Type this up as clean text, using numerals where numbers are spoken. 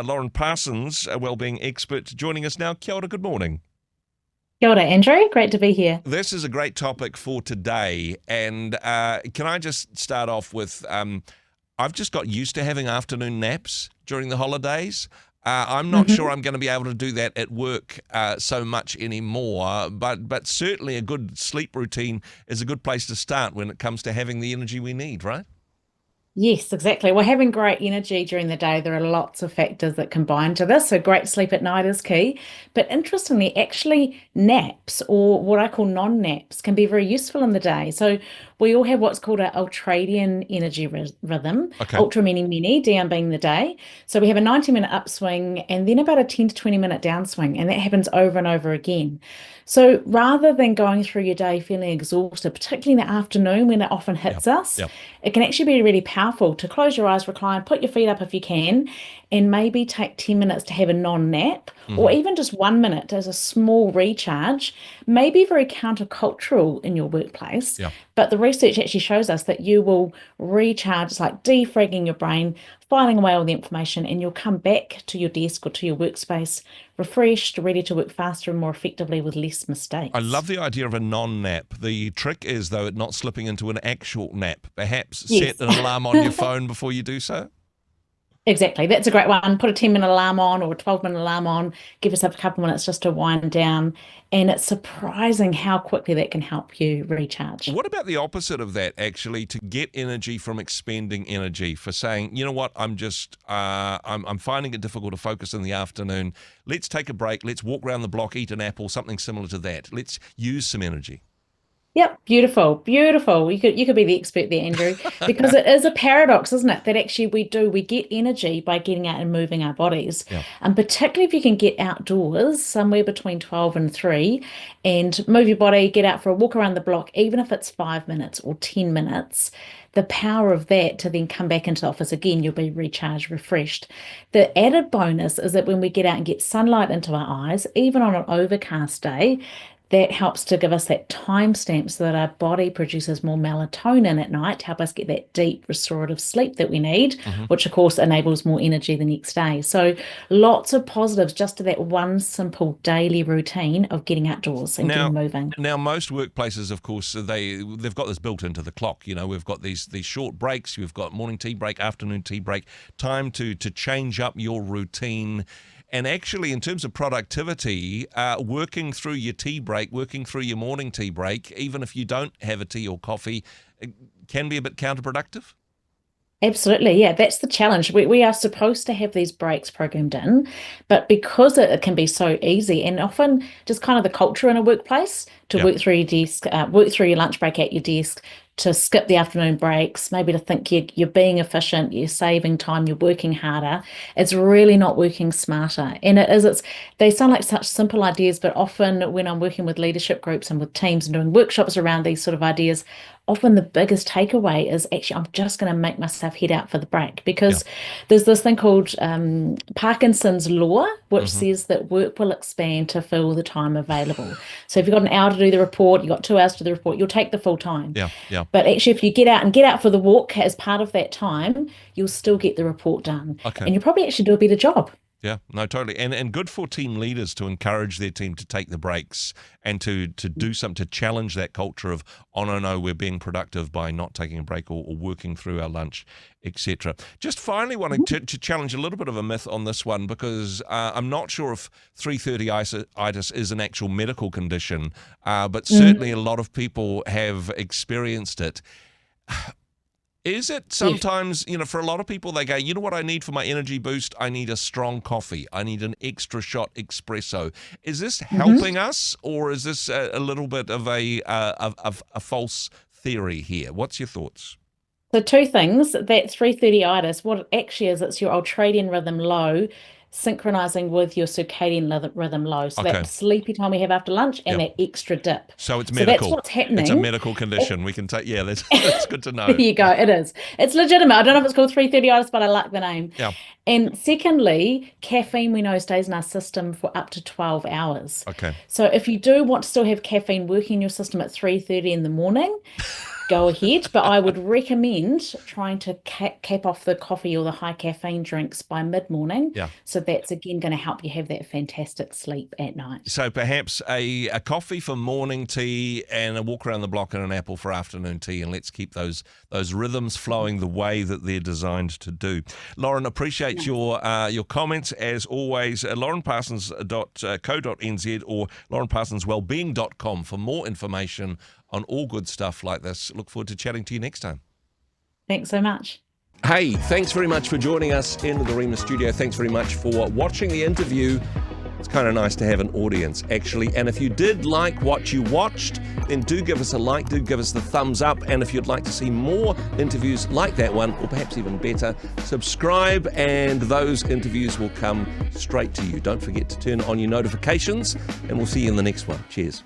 Lauren Parsons, a wellbeing expert, joining us now. Kia ora, good morning. Kia ora, Andrew. Great to be here. This is a great topic for today. And can I just start off with I've just got used to having afternoon naps during the holidays. I'm not sure hmm I'm going to be able to do that at work so much anymore, but certainly a good sleep routine is a good place to start when it comes to having the energy we need, right? Yes, exactly. Well, having great energy during the day, there are lots of factors that combine to this. So, great sleep at night is key. But interestingly, actually, naps or what I call non-naps can be very useful in the day. So, we all have what's called our ultradian energy rhythm, Okay. ultra meaning many, down being the day. So, we have a 90-minute upswing and then about a 10 to 20-minute downswing, and that happens over and over again. So, rather than going through your day feeling exhausted, particularly in the afternoon when it often Yeah. hits us, Yeah. it can actually be really powerful to close your eyes, recline, put your feet up if you can, and maybe take 10 minutes to have a non-nap, or hmm even just 1 minute as a small recharge, may be very countercultural in your workplace. Yeah. But the research actually shows us that you will recharge, it's like defragging your brain, filing away all the information, and you'll come back to your desk or to your workspace refreshed, ready to work faster and more effectively with less I mistakes. love the idea of a non-nap. The trick is, though, it not slipping into an actual nap. Perhaps set Yes. an alarm on your phone before you do so. Exactly. That's a great one. Put a 10-minute alarm on or a 12-minute alarm on. Give yourself a couple of minutes just to wind down. And it's surprising how quickly that can help you recharge. What about the opposite of that, actually, to get energy from expending energy, for saying, you know what, I'm finding it difficult to focus in the afternoon. Let's take a break. Let's walk around the block, eat an apple, something similar to that. Let's use some energy. Yep, beautiful, beautiful. You could be the expert there, Andrew, because it is a paradox, isn't it? That actually we get energy by getting out and moving our bodies. Yeah. And particularly if you can get outdoors somewhere between 12 and 3 and move your body, get out for a walk around the block, even if it's 5 minutes or 10 minutes, the power of that to then come back into the office again, you'll be recharged, refreshed. The added bonus is that when we get out and get sunlight into our eyes, even on an overcast day, that helps to give us that timestamp so that our body produces more melatonin at night to help us get that deep restorative sleep that we need, hmm which of course enables more energy the next day. So lots of positives just to that one simple daily routine of getting outdoors and Now, getting moving. now most workplaces, of course, they've got this built into the clock. You know, we've got these short breaks. We've got morning tea break, afternoon tea break, time to change up your routine. And actually, in terms of productivity, working through your tea break, working through your morning tea break, even if you don't have a tea or coffee, it can be a bit counterproductive. Absolutely. Yeah, that's the challenge. We are supposed to have these breaks programmed in, but because it can be so easy and often just kind of the culture in a workplace to Yeah. work through your desk, work through your lunch break at your desk, to skip the afternoon breaks, maybe to think you're being efficient, you're saving time, you're working harder. It's really not working smarter. And they sound like such simple ideas, but often when I'm working with leadership groups and with teams and doing workshops around these sort of ideas, often the biggest takeaway is actually I'm just going to make myself head out for the break Yeah. because there's this thing called Parkinson's law, which hmm says that work will expand to fill the time available. So if you've got an hour to do the report, you've got 2 hours to do the report, you'll take the full time. Yeah. Yeah. But actually, if you get out for the walk as part of that time, you'll still get the report done, Okay. and you'll probably actually do a better job. Yeah, no, totally. And good for team leaders to encourage their team to take the breaks and to do something to challenge that culture of, oh no, we're being productive by not taking a break or working through our lunch, etc. Just finally wanting to challenge a little bit of a myth on this one because I'm not sure if 330-itis is an actual medical condition, but certainly Mm, a lot of people have experienced it. Is it yes. sometimes, for a lot of people, they go, you know what I need for my energy boost? I need a strong coffee. I need an extra shot espresso. Is this Mhm. helping us or is this a little bit of a false theory here? What's your thoughts? So two things, that 330-itis, what it actually is, it's your ultradian rhythm low synchronizing with your circadian rhythm low. So Okay. that sleepy time we have after lunch and Yeah. that extra dip. So it's So that's medical. what's It's a happening. medical condition. We can take, yeah, that's, that's good to There know. you go. It is. It's legitimate. I don't know if it's called 330-itis, but I like the name. Yeah. And secondly, caffeine we know stays in our system for up to 12 hours. Okay. So if you do want to still have caffeine working in your system at 3:30 in the morning, go ahead. But I would recommend trying to cap off the coffee or the high caffeine drinks by mid-morning. Yeah. So that's again going to help you have that fantastic sleep at night. So perhaps a coffee for morning tea and a walk around the block and an apple for afternoon tea, and let's keep those rhythms flowing the way that they're designed to do. Lauren, appreciate your comments as always. laurenparsons.co.nz or laurenparsonswellbeing.com for more information on all good stuff like this. Look forward to chatting to you next time. Thanks so much. Hey, thanks very much for joining us in the Rhema studio. Thanks very much for watching the interview. It's kind of nice to have an audience, actually. And if you did like what you watched, then do give us a like, do give us the thumbs up. And if you'd like to see more interviews like that one, or perhaps even better, subscribe and those interviews will come straight to you. Don't forget to turn on your notifications, and we'll see you in the next one. Cheers.